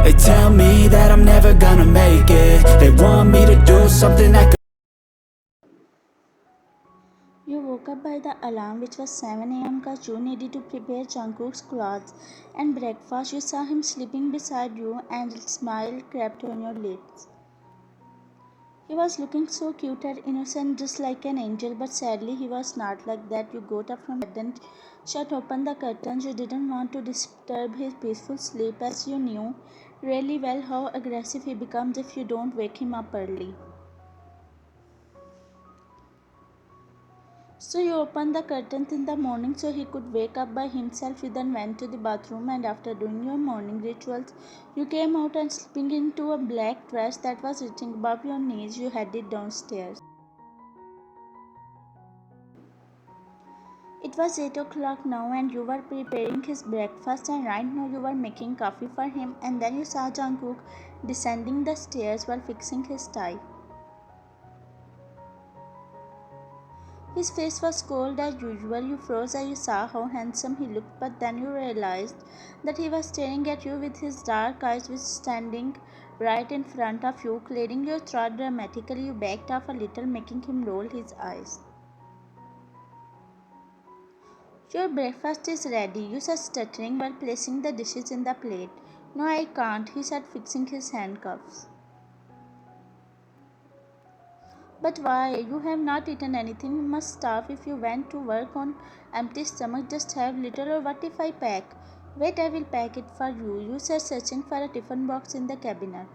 They tell me that I'm never gonna make it. They want me to do something that You woke up by the alarm, which was 7 a.m. cause you needed to prepare Jungkook's clothes and breakfast. You saw him sleeping beside you and a smile crept on your lips. He was looking so cute and innocent, just like an angel, but sadly he was not like that. You got up from bed and shut open the curtains. You didn't want to disturb his peaceful sleep, as you knew really well how aggressive he becomes if you don't wake him up early. So you opened the curtains in the morning so he could wake up by himself. You then went to the bathroom, and after doing your morning rituals, you came out and slipping into a black dress that was reaching above your knees, you headed downstairs. It was 8 o'clock now, and you were preparing his breakfast, and right now you were making coffee for him, and then you saw Jungkook descending the stairs while fixing his tie. His face was cold as usual. You froze as you saw how handsome he looked, but then you realized that he was staring at you with his dark eyes, which standing right in front of you. Clearing your throat dramatically, you backed off a little, making him roll his eyes. Your breakfast is ready, you said, stuttering while placing the dishes in the plate. No, I can't, he said, fixing his handcuffs. But why? You have not eaten anything. You must starve if you went to work on empty stomach. Just have little. Or what if I pack? Wait, I will pack it for you. You said, searching for a tiffin box in the cabinet.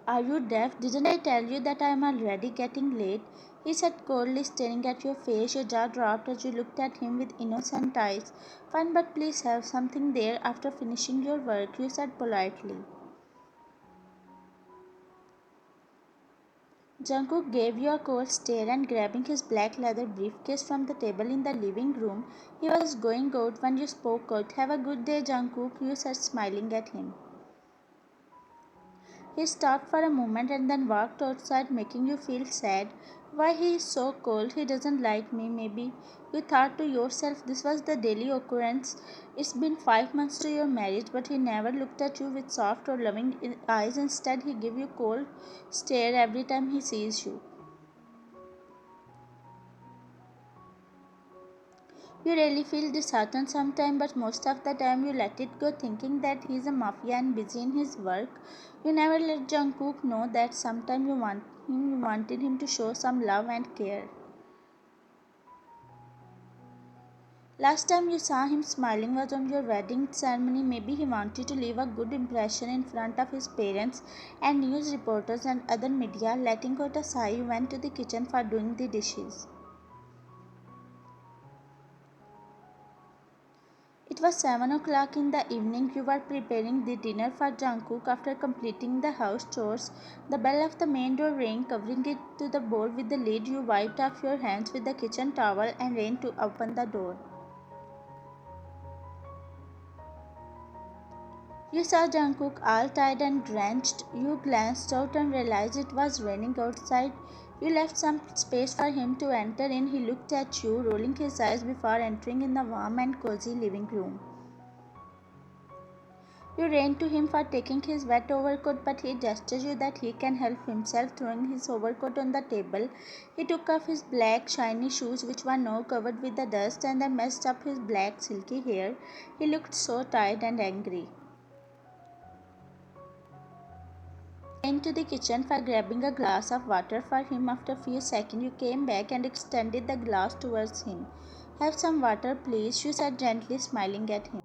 Are you deaf? Didn't I tell you that I am already getting late? He said, coldly, staring at your face. Your jaw dropped as you looked at him with innocent eyes. Fine, but please have something there after finishing your work, you said politely. Jungkook gave you a cold stare, and grabbing his black leather briefcase from the table in the living room, he was going out when you spoke out. Have a good day, Jungkook, you said, smiling at him. He stopped for a moment and then walked outside, making you feel sad. Why, he is so cold, he doesn't like me, maybe. You thought to yourself this was the daily occurrence. It's been 5 months to your marriage, but he never looked at you with soft or loving eyes. Instead, he gave you cold stare every time he sees you. You really feel disheartened sometimes, but most of the time you let it go, thinking that he's a mafia and busy in his work. You never let Jungkook know that sometimes you wanted him to show some love and care. Last time you saw him smiling was on your wedding ceremony. Maybe he wanted to leave a good impression in front of his parents and news reporters and other media. Letting out a sigh, you went to the kitchen for doing the dishes. It was 7 o'clock in the evening. You were preparing the dinner for Jungkook after completing the house chores. The bell of the main door rang, covering it to the bowl with the lid. You wiped off your hands with the kitchen towel and ran to open the door. You saw Jungkook all tired and drenched. You glanced out and realized it was raining outside. You left some space for him to enter in. He looked at you, rolling his eyes before entering in the warm and cozy living room. You ran to him for taking his wet overcoat, but he gestured you that he can help himself, throwing his overcoat on the table. He took off his black, shiny shoes, which were now covered with the dust, and then messed up his black, silky hair. He looked so tired and angry. Into the kitchen for grabbing a glass of water for him. After a few seconds, you came back and extended the glass towards him. Have some water, please, she said, gently smiling at him.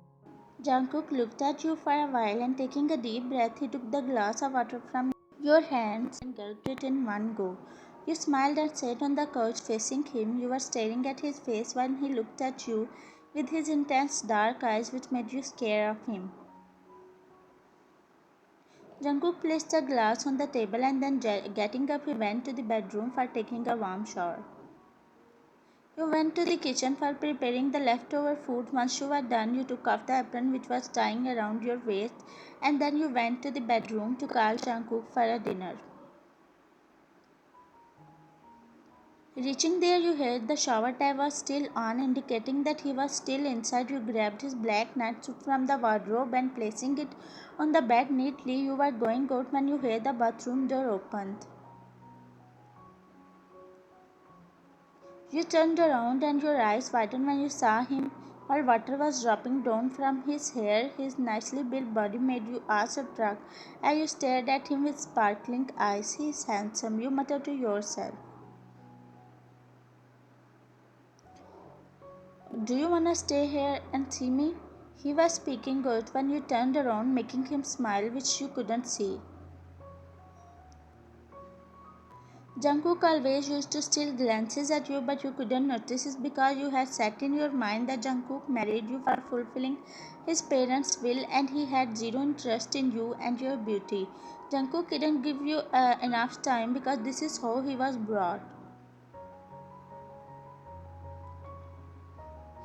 Jungkook looked at you for a while, and taking a deep breath, he took the glass of water from your hands and gulped it in one go. You smiled and sat on the couch facing him. You were staring at his face while he looked at you with his intense dark eyes, which made you scared of him. Jungkook placed the glass on the table, and then getting up, he went to the bedroom for taking a warm shower. You went to the kitchen for preparing the leftover food. Once you were done, you took off the apron which was tying around your waist, and then you went to the bedroom to call Jungkook for a dinner. Reaching there, you heard the shower tap was still on, indicating that he was still inside. You grabbed his black nightsuit from the wardrobe and placing it on the bed neatly. You were going out when you heard the bathroom door opened. You turned around and your eyes widened when you saw him. While water was dropping down from his hair, his nicely built body made you awestruck as you stared at him with sparkling eyes. "He is handsome," you muttered to yourself. "Do you wanna stay here and see me?" He was speaking out when you turned around, making him smile, which you couldn't see. Jungkook always used to steal glances at you, but you couldn't notice it because you had set in your mind that Jungkook married you for fulfilling his parents' will and he had zero interest in you and your beauty. Jungkook didn't give you enough time because this is how he was brought.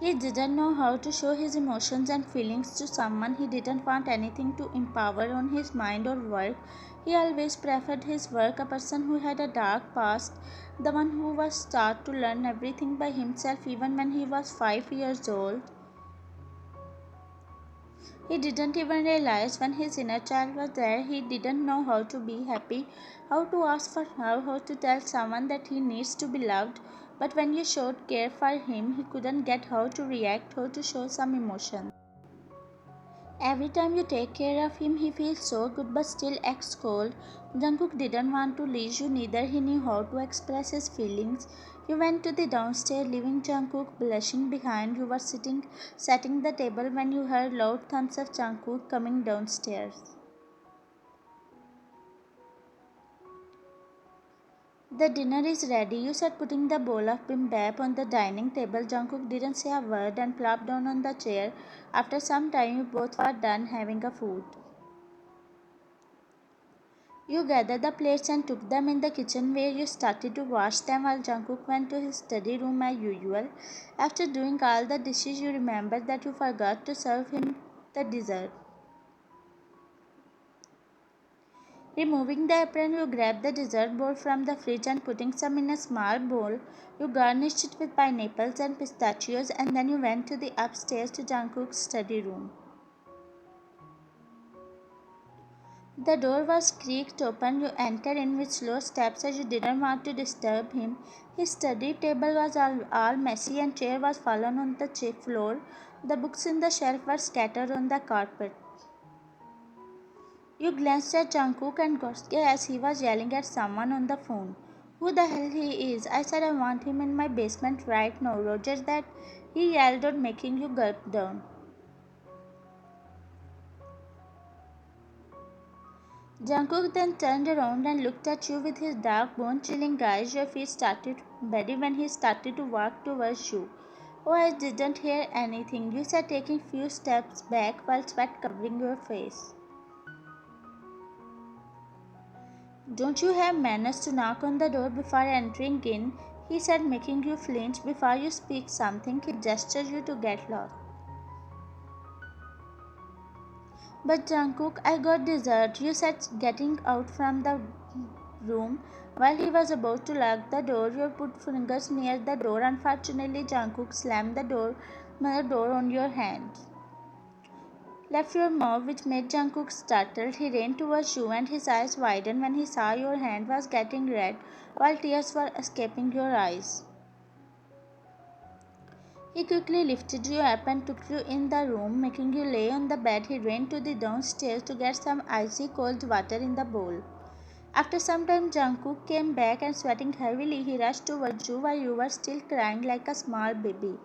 He didn't know how to show his emotions and feelings to someone. He didn't want anything to empower on his mind or work. He always preferred his work, a person who had a dark past, the one who was taught to learn everything by himself even when he was 5 years old. He didn't even realize when his inner child was there. He didn't know how to be happy, how to ask for love, how to tell someone that he needs to be loved. But when you showed care for him, he couldn't get how to react, how to show some emotion. Every time you take care of him, he feels so good but still acts cold. Jungkook didn't want to leave you, neither he knew how to express his feelings. You went to the downstairs, leaving Jungkook blushing behind. You were setting the table when you heard loud thumps of Jungkook coming downstairs. "The dinner is ready," you said, putting the bowl of bibimbap on the dining table. Jungkook didn't say a word and plopped down on the chair. After some time, you both were done having a food. You gathered the plates and took them in the kitchen where you started to wash them while Jungkook went to his study room as usual. After doing all the dishes, you remembered that you forgot to serve him the dessert. Removing the apron, you grabbed the dessert bowl from the fridge and putting some in a small bowl. You garnished it with pineapples and pistachios and then you went to the upstairs to Jungkook's study room. The door was creaked open. You entered in with slow steps as you didn't want to disturb him. His study table was all messy and chair was fallen on the floor. The books in the shelf were scattered on the carpet. You glanced at Jungkook and got scared as he was yelling at someone on the phone. "Who the hell he is? I said I want him in my basement right now. Roger that," he yelled out, making you gulp down. Jungkook then turned around and looked at you with his dark, bone-chilling eyes. Your feet started ready when he started to walk towards you. "Oh, I didn't hear anything," you said, taking few steps back while sweat covering your face. "Don't you have manners to knock on the door before entering in?" he said, making you flinch. "Before you speak something," he gestured you to get lost. "But Jungkook, I got dessert," you said, getting out from the room. While he was about to lock the door, you put fingers near the door. Unfortunately, Jungkook slammed the door on your hand. Left your mouth, which made Jungkook startled. He ran towards you and his eyes widened when he saw your hand was getting red while tears were escaping your eyes. He quickly lifted you up and took you in the room, making you lay on the bed. He ran to the downstairs to get some icy cold water in the bowl. After some time, Jungkook came back and sweating heavily. He rushed towards you while you were still crying like a small baby.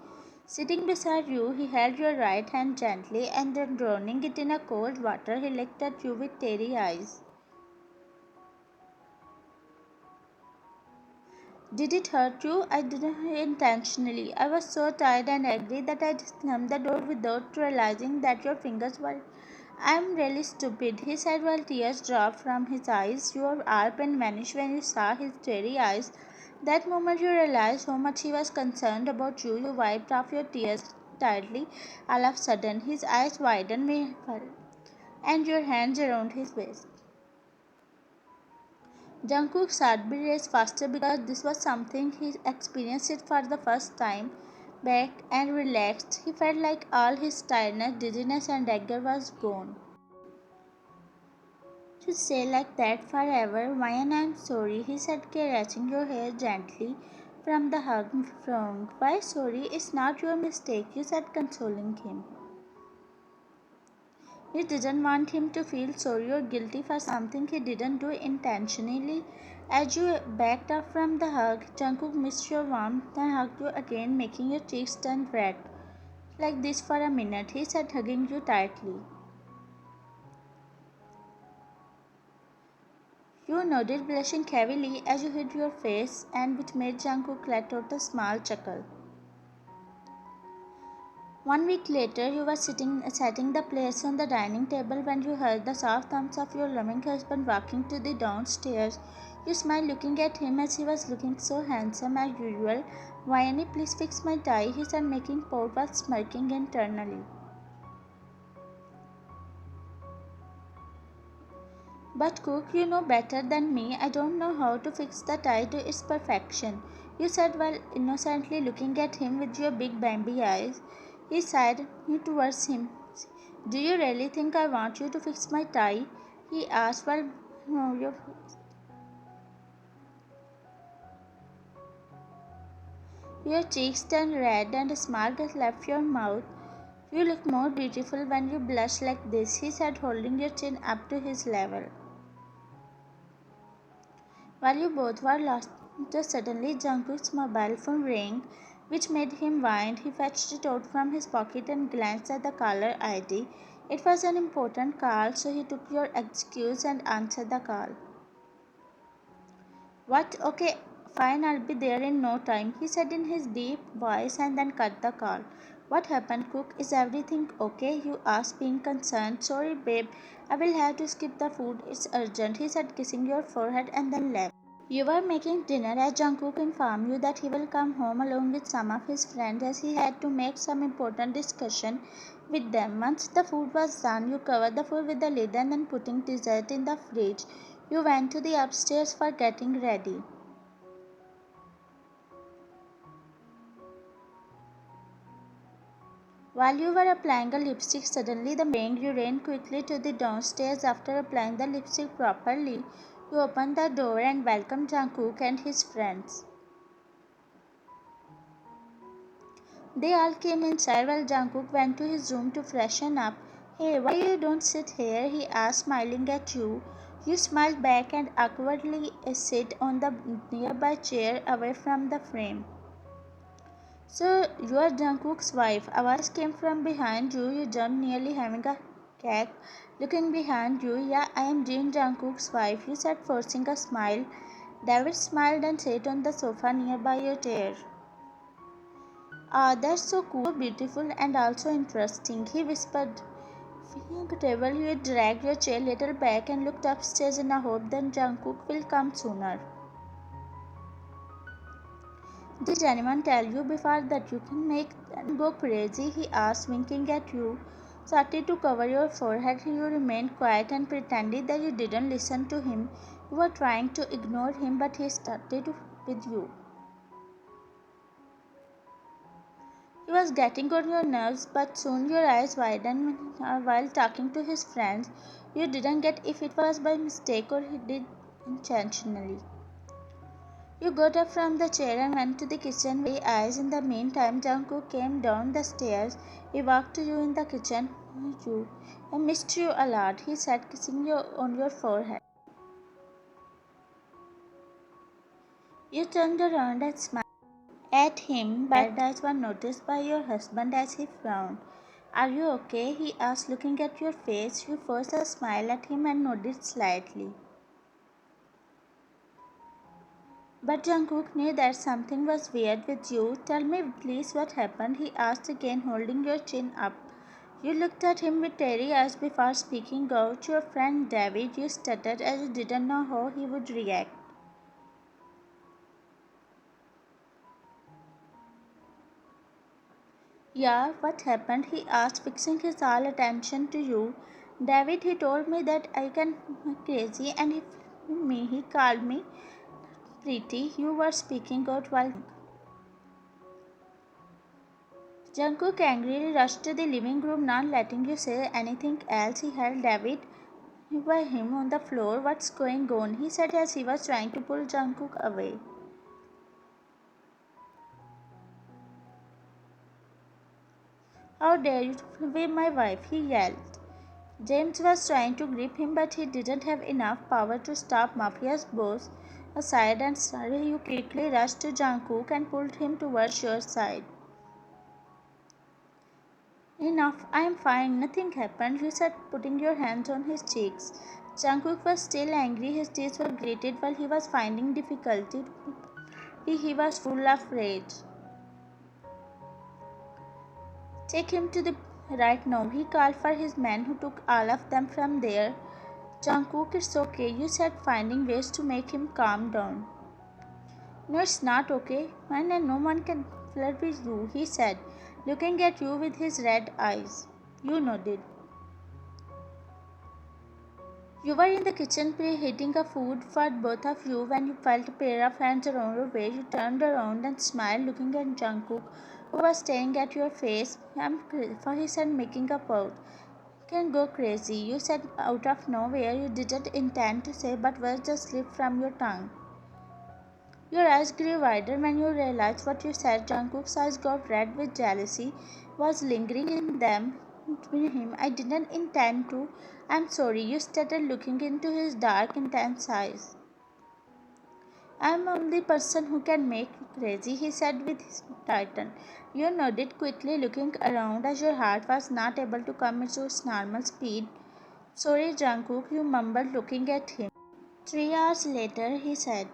Sitting beside you, he held your right hand gently and then drowning it in a cold water, he looked at you with teary eyes. "Did it hurt you?" "I didn't intentionally. I was so tired and angry that I just slammed the door without realizing that your fingers were—" "I'm really stupid," he said while tears dropped from his eyes. Your all pain vanished when you saw his teary eyes. That moment you realized how much he was concerned about you. You wiped off your tears tightly. All of a sudden, his eyes widened and your hands around his waist. Jungkook's heartbeat raced faster because this was something he experienced it for the first time. Back and relaxed, he felt like all his tiredness, dizziness, and anger was gone. To stay like that forever, Ryan, I'm sorry, he said, caressing your hair gently from the hug from. Why sorry? It's not your mistake, you said, consoling him. You didn't want him to feel sorry or guilty for something he didn't do intentionally. As you backed up from the hug, Jungkook missed your warmth and hugged you again, making your cheeks turn red. Like this for a minute, he said, hugging you tightly. You nodded, blushing heavily as you hid your face, and which made Jungkook let out a small chuckle. 1 week later, you were setting the plates on the dining table when you heard the soft thumbs of your loving husband walking to the downstairs. You smiled, looking at him as he was looking so handsome as usual. Why, please fix my tie, he said, making port while smirking internally. But Cook, you know better than me. I don't know how to fix the tie to its perfection, you said while innocently looking at him with your big Bambi eyes. He sighed towards him. Do you really think I want you to fix my tie? He asked while your cheeks turned red and a smile that left your mouth. You look more beautiful when you blush like this, he said, holding your chin up to his level. While you both were lost, suddenly Jungkook's mobile phone rang, which made him wind. He fetched it out from his pocket and glanced at the caller ID. It was an important call, so he took your excuse and answered the call. What? Okay, fine, I'll be there in no time, he said in his deep voice and then cut the call. What happened, Cook? Is everything okay? You asked, being concerned. Sorry, babe, I will have to skip the food. It's urgent, he said, kissing your forehead and then left. You were making dinner as Jungkook informed you that he will come home along with some of his friends as he had to make some important discussion with them. Once the food was done, you covered the food with the lid and then putting dessert in the fridge. You went to the upstairs for getting ready. While you were applying a lipstick, suddenly the bang, you ran quickly to the downstairs after applying the lipstick properly. You opened the door and welcomed Jungkook and his friends. They all came inside while Jungkook went to his room to freshen up. Hey, why you don't sit here? He asked, smiling at you. You smiled back and awkwardly sat on the nearby chair away from the frame. So, you are Jungkook's wife. A voice came from behind you. You jumped, nearly having a cake. Looking behind you, yeah, I am Jeon Jungkook's wife, you said, forcing a smile. David smiled and sat on the sofa nearby your chair. Ah, that's so cool, so beautiful, and also interesting, he whispered. Feeling comfortable, you dragged your chair a little back and looked upstairs in a hope that Jungkook will come sooner. Did anyone tell you before that you can make them go crazy? He asked, winking at you. Started to cover your forehead, you remained quiet and pretended that you didn't listen to him. You were trying to ignore him, but he started with you. He was getting on your nerves, but soon your eyes widened while talking to his friends. You didn't get if it was by mistake or he did intentionally. You got up from the chair and went to the kitchen with eyes. In the meantime, Jungkook came down the stairs. He walked to you in the kitchen. I missed you a lot, he said, kissing you on your forehead. You turned around and smiled at him, but eyes were noticed by your husband as he frowned. Are you okay? He asked, looking at your face. You forced a smile at him and nodded slightly. But Jungkook knew that something was weird with you. Tell me please what happened, he asked again, holding your chin up. You looked at him with teary eyes before speaking out. Your friend David, you stuttered as you didn't know how he would react. Yeah, what happened? He asked, fixing his all attention to you. David, he told me that I can crazy and me. He called me pretty. You were speaking out while Jungkook angrily rushed to the living room, not letting you say anything else. He held David by him on the floor. What's going on? He said as he was trying to pull Jungkook away. How dare you be my wife? He yelled. James was trying to grip him, but he didn't have enough power to stop Mafia's boss aside, and you quickly rushed to Jungkook and pulled him towards your side. Enough, I am fine, nothing happened, you said, putting your hands on his cheeks. Jungkook was still angry, his teeth were gritted while he was finding difficulty. He was full of rage. Take him to the right now, he called for his men who took all of them from there. Jungkook, it's okay, you said, finding ways to make him calm down. No, it's not okay, and no one can flirt with you, he said, looking at you with his red eyes. You nodded. You were in the kitchen preheating a food for both of you when you felt a pair of hands around your waist. You turned around and smiled, looking at Jungkook, who was staring at your face. For he said, making a pout. Can go crazy, you said out of nowhere. You didn't intend to say, but words just slipped from your tongue. Your eyes grew wider when you realized what you said. Jungkook's eyes got red with jealousy, was lingering in them. Him, I didn't intend to. I'm sorry. You started looking into his dark, intense eyes. I'm the only person who can make you crazy, he said with his tighten. You nodded quickly, looking around as your heart was not able to come at its normal speed. Sorry, Jungkook, you mumbled, looking at him. 3 hours later, he said.